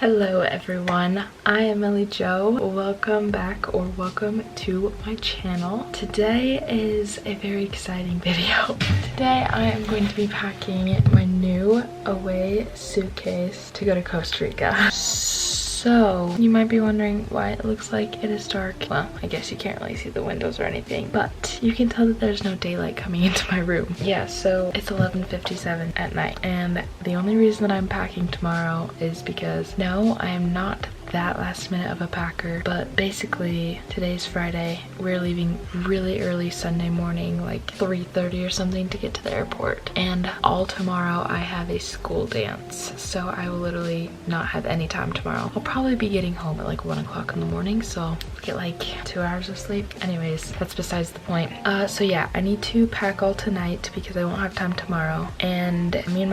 Hello everyone, I am elliejoolsen. Welcome back or welcome to my channel. Today is a very exciting video. Today I am going to be packing my new away suitcase to go to Costa Rica. So you might be wondering why it looks like it is dark. Well, I guess you can't really see the windows or anything, but you can tell that there's no daylight coming into my room. Yeah, so it's 11:57 at night, and the only reason that I'm packing tomorrow is because no, I am not that last minute of a packer, but basically today's Friday. We're leaving really early Sunday morning, like 3:30 or something, to get to the airport, and all tomorrow I have a school dance, so I will literally not have any time tomorrow. I'll probably be getting home at like 1 o'clock in the morning, so I'll get like 2 hours of sleep. Anyways, that's besides the point. So yeah, I need to pack all tonight because I won't have time tomorrow, and me and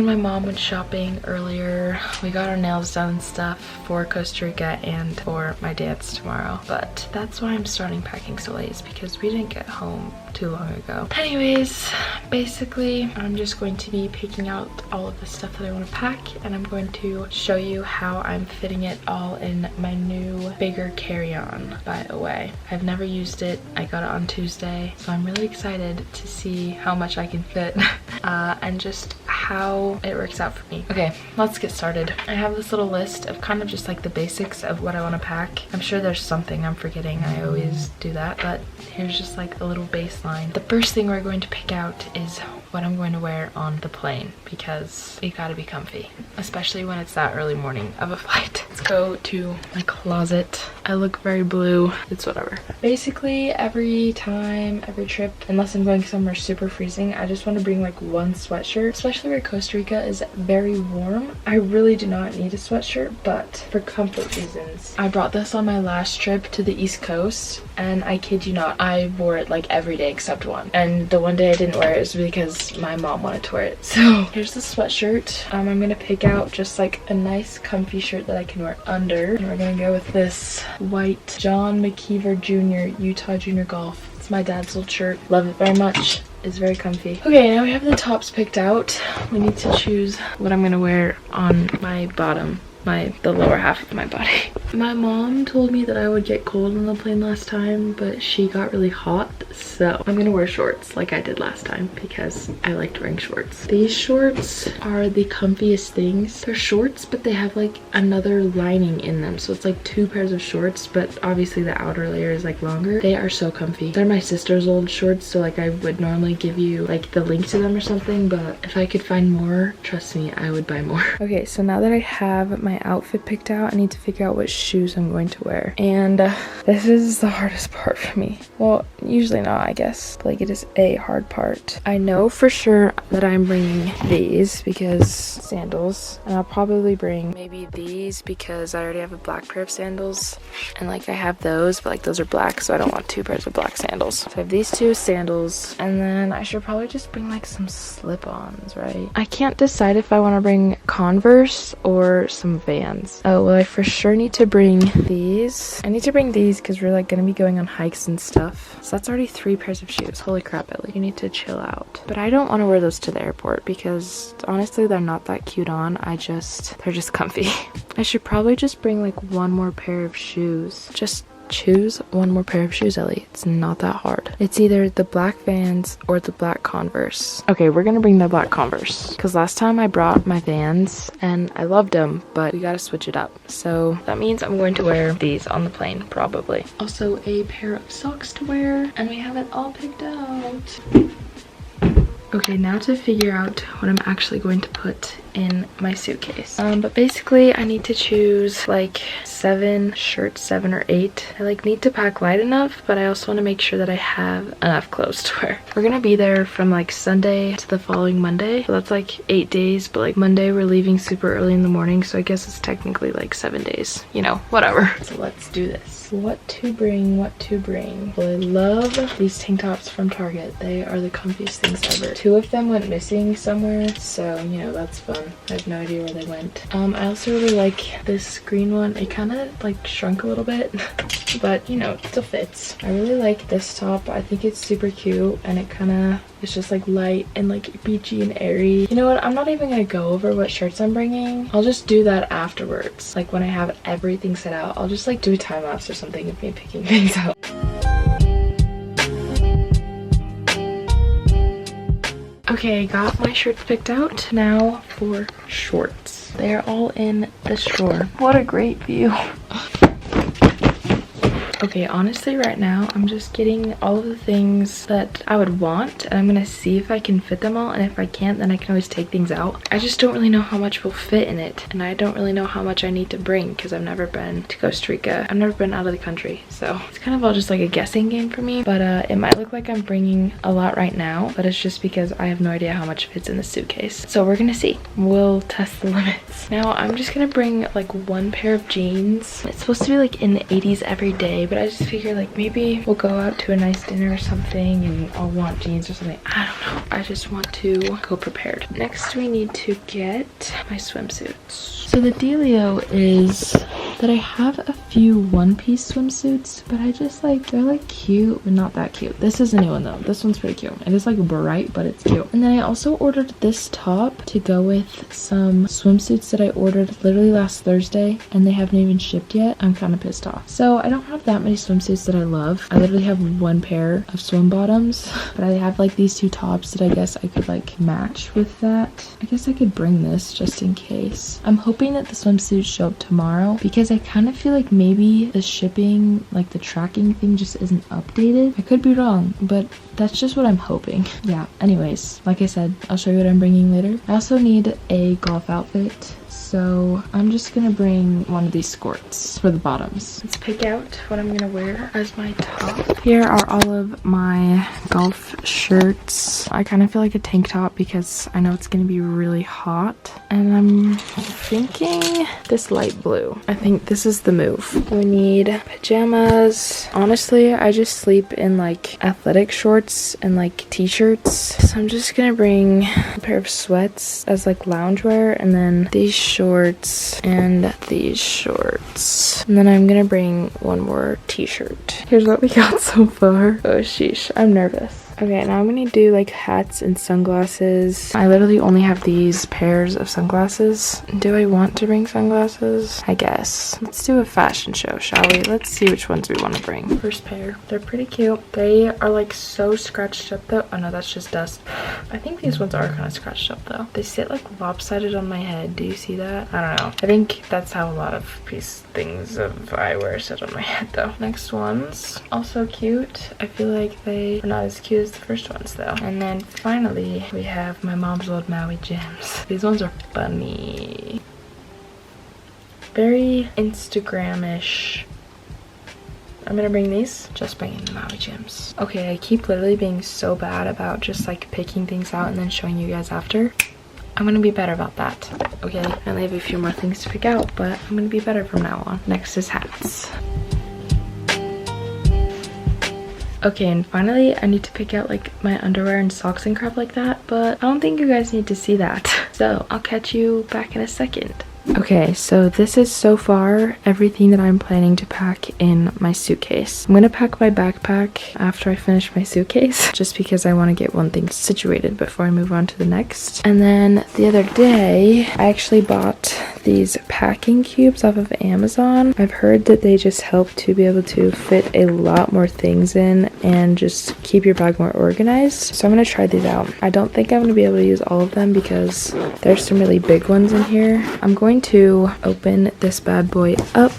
my mom went shopping earlier. We got our nails done and stuff for Costa Rica and for my dance tomorrow, but that's why I'm starting packing so late, is because we didn't get home too long ago. Anyways, basically I'm just going to be picking out all of the stuff that I want to pack, and I'm going to show you how I'm fitting it all in my new bigger carry-on by Away. I've never used it. I got it on Tuesday, so I'm really excited to see how much I can fit and just how it works out for me. Okay, let's get started. I have this little list of kind of just like the basics of what I want to pack. I'm sure there's something I'm forgetting. I always do that, but here's just like a little baseline. The first thing we're going to pick out is what I'm going to wear on the plane, because it gotta be comfy, especially when it's that early morning of a flight. Let's go to my closet. I look very blue. It's whatever. Basically, every time, every trip, unless I'm going somewhere super freezing, I just want to bring like one sweatshirt, especially where Costa Rica is very warm. I really do not need a sweatshirt, but for comfort reasons. I brought this on my last trip to the East Coast, and I kid you not, I wore it like every day except one. And the one day I didn't wear it was because my mom wanted to wear it. So here's the sweatshirt. I'm gonna pick out just like a nice comfy shirt that I can wear under, and we're gonna go with this white John McKeever Jr. Utah Junior Golf. It's my dad's old shirt. Love it very much. It's very comfy. Okay, now we have the tops picked out. We need to choose what I'm gonna wear on my bottom, the lower half of my body. My mom told me that I would get cold on the plane last time, but she got really hot, so I'm gonna wear shorts like I did last time because I liked wearing shorts. These shorts are the comfiest things. They're shorts, but they have like another lining in them, so it's like 2 pairs of shorts, but obviously the outer layer is like longer. They are so comfy. They're my sister's old shorts, so like I would normally give you like the link to them or something, but if I could find more, trust me, I would buy more. Okay, so now that I have my outfit picked out, I need to figure out what shoes I'm going to wear, and this is the hardest part for me. Well, usually not, I guess. Like, it is a hard part. I know for sure that I'm bringing these because sandals, and I'll probably bring maybe these because I already have a black pair of sandals, and like I have those, but like those are black, so I don't want 2 pairs of black sandals. So I have these 2 sandals, and then I should probably just bring like some slip-ons, right? I can't decide if I want to bring Converse or some Vans. Oh, well, I for sure need to bring these. I need to bring these because we're like gonna be going on hikes and stuff. So that's already 3 pairs of shoes. Holy crap, Ellie. You need to chill out. But I don't want to wear those to the airport because honestly they're not that cute on. They're just comfy. I should probably just bring like 1 more pair of shoes. Just choose 1 more pair of shoes, Ellie. It's not that hard. It's either the black Vans or the black Converse. Okay, we're gonna bring the black Converse because last time I brought my Vans and I loved them, but we gotta switch it up. So that means I'm going to wear these on the plane, probably. Also a pair of socks to wear, and we have it all picked out. Okay, now to figure out what I'm actually going to put in my suitcase. But basically I need to choose like 7 shirts, 7 or 8. I like need to pack light enough, but I also want to make sure that I have enough clothes to wear. We're gonna be there from like Sunday to the following Monday, so that's like 8 days, but like Monday we're leaving super early in the morning, so I guess it's technically like 7 days, you know, whatever. So let's do this. What to bring, what to bring. Well, I love these tank tops from Target. They are the comfiest things ever. 2 of them went missing somewhere, so you know, that's fun. gone. I have no idea where they went. I also really like this green one. It kind of like shrunk a little bit, but you know, it still fits. I really like this top. I think it's super cute, and it kind of, it's just like light and like beachy and airy. You know what? I'm not even gonna go over what shirts I'm bringing. I'll just do that afterwards. Like when I have everything set out, I'll just like do a time lapse or something of me picking things out. Okay, I got my shirts picked out. Now for shorts. They're all in the drawer. What a great view. Okay, honestly right now I'm just getting all of the things that I would want, and I'm gonna see if I can fit them all, and if I can't then I can always take things out. I just don't really know how much will fit in it, and I don't really know how much I need to bring because I've never been to Costa Rica. I've never been out of the country, so it's kind of all just like a guessing game for me. But it might look like I'm bringing a lot right now, but it's just because I have no idea how much fits in the suitcase. So we're gonna see. We'll test the limits. Now I'm just gonna bring like one pair of jeans. It's supposed to be like in the 80s every day, but I just figure like maybe we'll go out to a nice dinner or something and I'll want jeans or something. I don't know. I just want to go prepared. Next we need to get my swimsuits. So the dealio is that I have a few one-piece swimsuits, but I just like, they're like cute, but not that cute. This is a new one though. This one's pretty cute. It is like bright, but it's cute. And then I also ordered this top to go with some swimsuits that I ordered literally last Thursday, and they haven't even shipped yet. I'm kind of pissed off. So I don't have that many swimsuits that I love. I literally have one pair of swim bottoms, but I have like these two tops that I guess I could like match with that. I guess I could bring this just in case. I'm hoping that the swimsuits show up tomorrow because I kind of feel like maybe the shipping, like the tracking thing just isn't updated. I could be wrong, but that's just what I'm hoping. Yeah, anyways, like I said, I'll show you what I'm bringing later. I also need a golf outfit, so I'm just gonna bring one of these skirts for the bottoms. Let's pick out what I'm gonna wear as my top. Here are all of my golf shirts. I kind of feel like a tank top because I know it's gonna be really hot, and I'm thinking this light blue. I think this is the move. We need pajamas. Honestly, I just sleep in like athletic shorts and like t-shirts, so I'm just gonna bring a pair of sweats as like loungewear, and then these shorts and these shorts, and then I'm gonna bring one more t-shirt. Here's what we got so far. Oh sheesh, I'm nervous. Okay, now I'm gonna do like hats and sunglasses. I literally only have these pairs of sunglasses. Do I want to bring sunglasses? I guess. Let's do a fashion show, shall we? Let's see which ones we want to bring. First pair. They're pretty cute. They are like so scratched up though. Oh no, that's just dust. I think these ones are kind of scratched up though. They sit like lopsided on my head. Do you see that? I don't know. I think that's how a lot of things of eyewear sit on my head though. Next ones. Also cute. I feel like they are not as cute as the first ones though. And then finally we have my mom's old Maui gems. These ones are funny. Very Instagram-ish. I'm gonna bring these. Just bringing the Maui gems. Okay, I keep literally being so bad about just like picking things out and then showing you guys after. I'm gonna be better about that. Okay, I only have a few more things to pick out, but I'm gonna be better from now on. Next is hats. Okay, and finally I need to pick out like my underwear and socks and crap like that, but I don't think you guys need to see that. So I'll catch you back in a second. Okay, so this is so far everything that I'm planning to pack in my suitcase. I'm gonna pack my backpack after I finish my suitcase, just because I want to get one thing situated before I move on to the next. And then the other day, I actually bought these packing cubes off of Amazon. I've heard that they just help to be able to fit a lot more things in and just keep your bag more organized. So I'm gonna try these out. I don't think I'm gonna be able to use all of them because there's some really big ones in here. I'm going to open this bad boy up.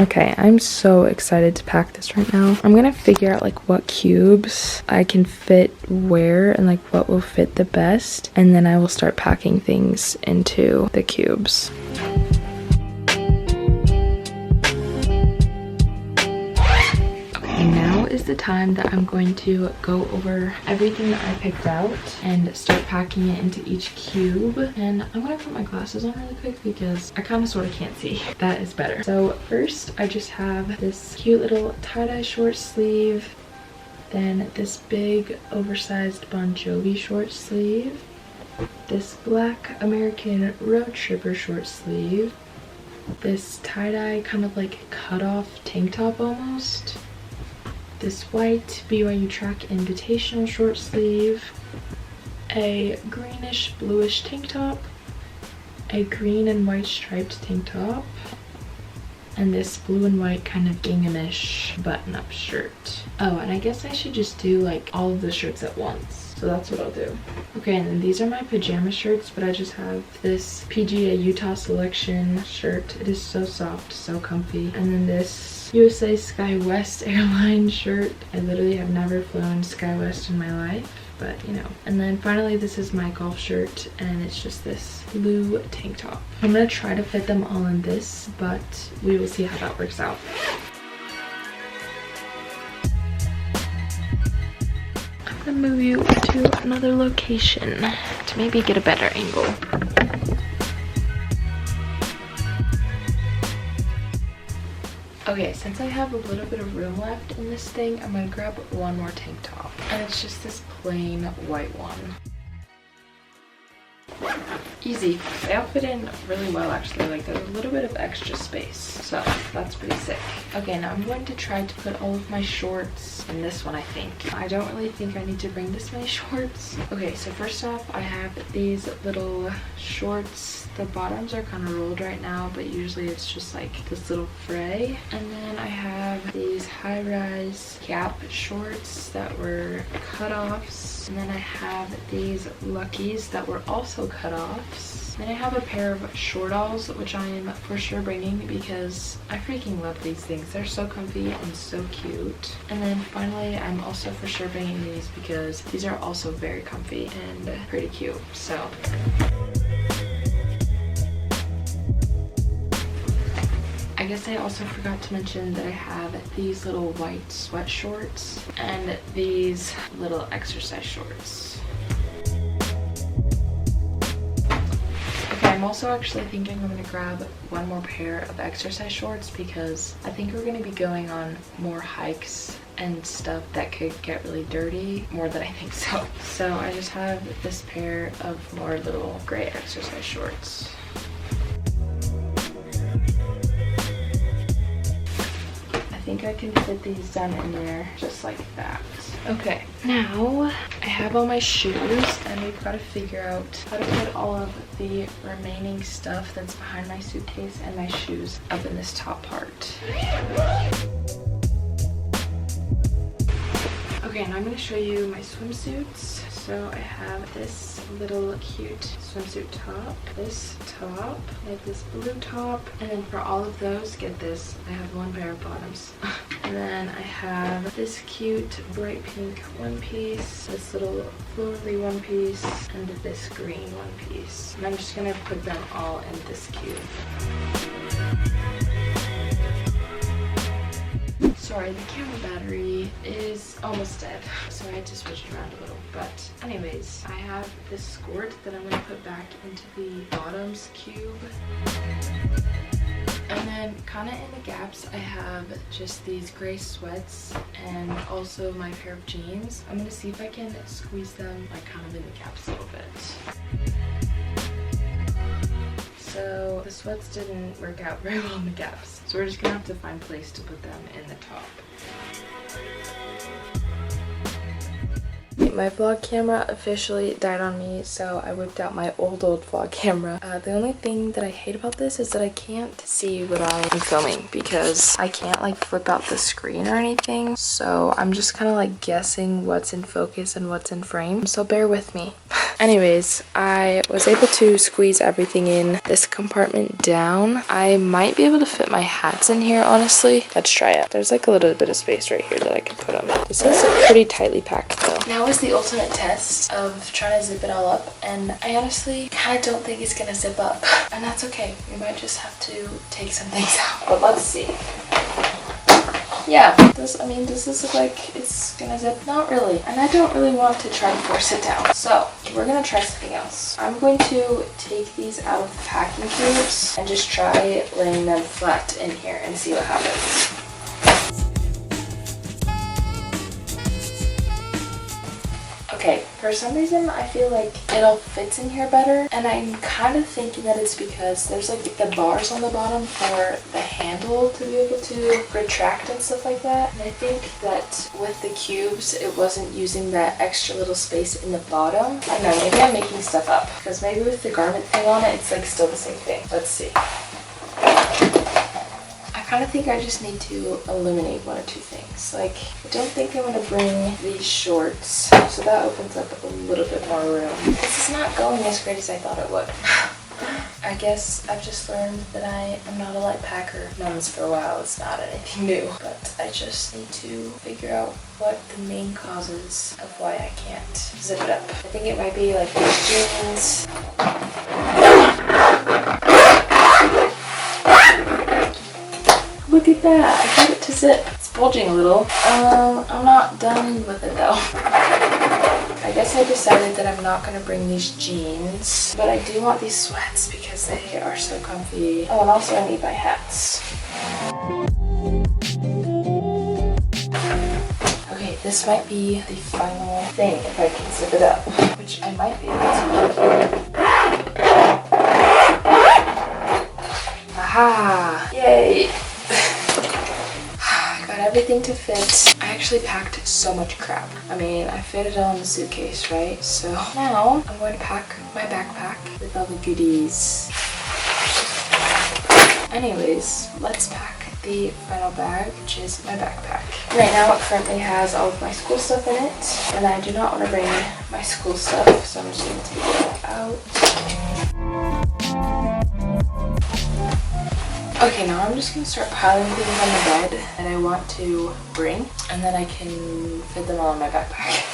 Okay, I'm so excited to pack this right now. I'm gonna figure out like what cubes I can fit where and like what will fit the best, and then I will start packing things into the cubes. Now is the time that I'm going to go over everything that I picked out and start packing it into each cube. And I'm gonna put my glasses on really quick because I kind of sort of can't see. That is better. So first I just have this cute little tie-dye short sleeve, then this big oversized Bon Jovi short sleeve, This black American road tripper short sleeve, this tie-dye kind of like cut-off tank top almost, this white BYU track invitational short sleeve, a greenish bluish tank top, a green and white striped tank top, and this blue and white kind of ginghamish button-up shirt. Oh, and I guess I should just do like all of the shirts at once. So that's what I'll do. Okay, and then these are my pajama shirts, but I just have this PGA Utah Selection shirt. It is so soft, so comfy. And then this USA SkyWest airline shirt. I literally have never flown SkyWest in my life, but you know. And then finally, this is my golf shirt, and it's just this blue tank top. I'm gonna try to fit them all in this, but we will see how that works out. I'm gonna move you to another location to maybe get a better angle. Okay, since I have a little bit of room left in this thing, I'm gonna grab one more tank top. And it's just this plain white one. Easy. They all fit in really well actually, like there's a little bit of extra space, so that's pretty sick. Okay, now I'm going to try to put all of my shorts in this one, I think. I don't really think I need to bring this many shorts. Okay, so first off, I have these little shorts. The bottoms are kind of rolled right now, but usually it's just like this little fray. And then I have these high-rise Gap shorts that were cut-offs. And then I have these Luckies that were also cut-offs. Then I have a pair of short-alls, which I am for sure bringing because I freaking love these things. They're so comfy and so cute. And then finally, I'm also for sure bringing these because these are also very comfy and pretty cute. So I guess I also forgot to mention that I have these little white sweat shorts and these little exercise shorts. Okay, I'm also actually thinking I'm gonna grab one more pair of exercise shorts because I think we're gonna be going on more hikes and stuff that could get really dirty more than I think so. So I just have this pair of more little gray exercise shorts. I think I can fit these down in there just like that. Okay, now I have all my shoes and we've got to figure out how to put all of the remaining stuff that's behind my suitcase and my shoes up in this top part. Okay, and I'm going to show you my swimsuits. So I have this little cute swimsuit top, this top, I have this blue top, and then for all of those, get this, I have one pair of bottoms. And then I have this cute bright pink one piece, this little florally one piece, and this green one piece. And I'm just gonna put them all in this cube. Sorry, the camera battery is almost dead, so I had to switch it around a little. But anyways, I have this skirt that I'm going to put back into the bottoms cube. And then kind of in the gaps, I have just these gray sweats and also my pair of jeans. I'm going to see if I can squeeze them like kind of in the gaps a little bit. So the sweats didn't work out very well in the gaps. So we're just gonna have to find a place to put them in the top. My vlog camera officially died on me, so I whipped out my old vlog camera. The only thing that I hate about this is that I can't see what I am filming because I can't like flip out the screen or anything. So I'm just kind of like guessing what's in focus and what's in frame. So bear with me. Anyways, I was able to squeeze everything in this compartment down. I might be able to fit my hats in here, honestly. Let's try it. There's like a little bit of space right here that I can put them. This is pretty tightly packed though. Now is the ultimate test of trying to zip it all up, and I honestly kind of don't think it's gonna zip up. And that's okay. We might just have to take some things out, but let's see. Yeah, does this look like it's gonna zip? Not really. And I don't really want to try to force it down. So we're gonna try something else. I'm going to take these out of the packing cubes and just try laying them flat in here and see what happens. Okay, for some reason I feel like it all fits in here better, and I'm kind of thinking that it's because there's like the bars on the bottom for the handle to be able to retract and stuff like that. And I think that with the cubes, it wasn't using that extra little space in the bottom. I don't know, maybe I'm making stuff up, because maybe with the garment thing on it, it's like still the same thing. Let's see. I kind of think I just need to eliminate one or two things. Like, I don't think I'm going to bring these shorts, so that opens up a little bit more room. This is not going as great as I thought it would. I guess I've just learned that I am not a light packer. I've known this for a while, it's not anything new, but I just need to figure out what the main causes of why I can't zip it up. I think it might be like these jeans. Look at that, I got it to zip. It's bulging a little. I'm not done with it though. I guess I decided that I'm not gonna bring these jeans, but I do want these sweats because they are so comfy. Oh, and also I need my hats. Okay, this might be the final thing if I can zip it up, which I might be able to. Aha! Yay! Everything to fit. I actually packed so much crap. I mean, I fit it all in the suitcase, right? So now I'm going to pack my backpack with all the goodies. Anyways, let's pack the final bag, which is my backpack. Right now it currently has all of my school stuff in it, and I do not want to bring my school stuff, so I'm just going to take it all out. Okay, now I'm just going to start piling things on the bed that I want to bring, and then I can fit them all in my backpack.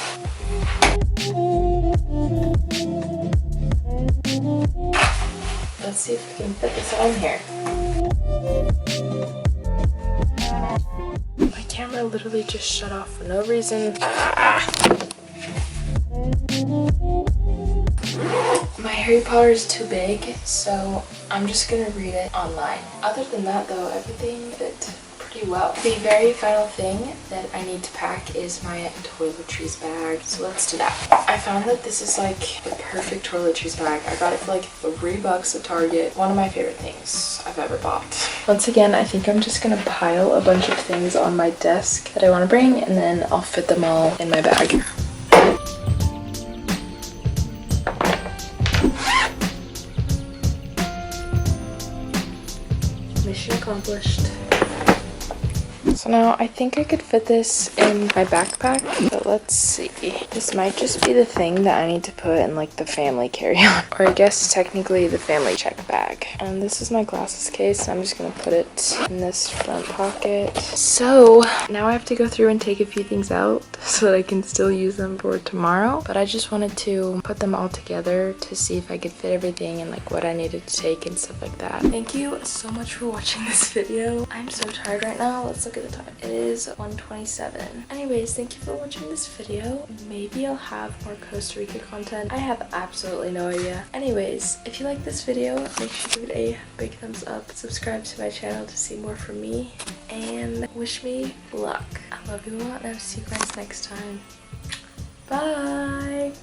Let's see if we can fit this all in here. My camera literally just shut off for no reason. My Harry Potter is too big, so I'm just gonna read it online. Other than that though, everything fit pretty well. The very final thing that I need to pack is my toiletries bag, so let's do that. I found that this is like the perfect toiletries bag. I got it for like $3 at Target. One of my favorite things I've ever bought. Once again, I think I'm just gonna pile a bunch of things on my desk that I want to bring, and then I'll fit them all in my bag. Mission accomplished. So now I think I could fit this in my backpack, but let's see. This might just be the thing that I need to put in like the family carry-on, or I guess technically the family check bag. And this is my glasses case. I'm just gonna put it in this front pocket. So now I have to go through and take a few things out so that I can still use them for tomorrow. But I just wanted to put them all together to see if I could fit everything and like what I needed to take and stuff like that. Thank you so much for watching this video. I'm so tired right now. Let's look at the time. It is 1:27. Anyways, thank you for watching this video. Maybe I'll have more Costa Rica content. I have absolutely no idea. Anyways, if you like this video, make sure to give it a big thumbs up. Subscribe to my channel to see more from me. And wish me luck. I love you a lot, and I'll see you guys next time. Bye!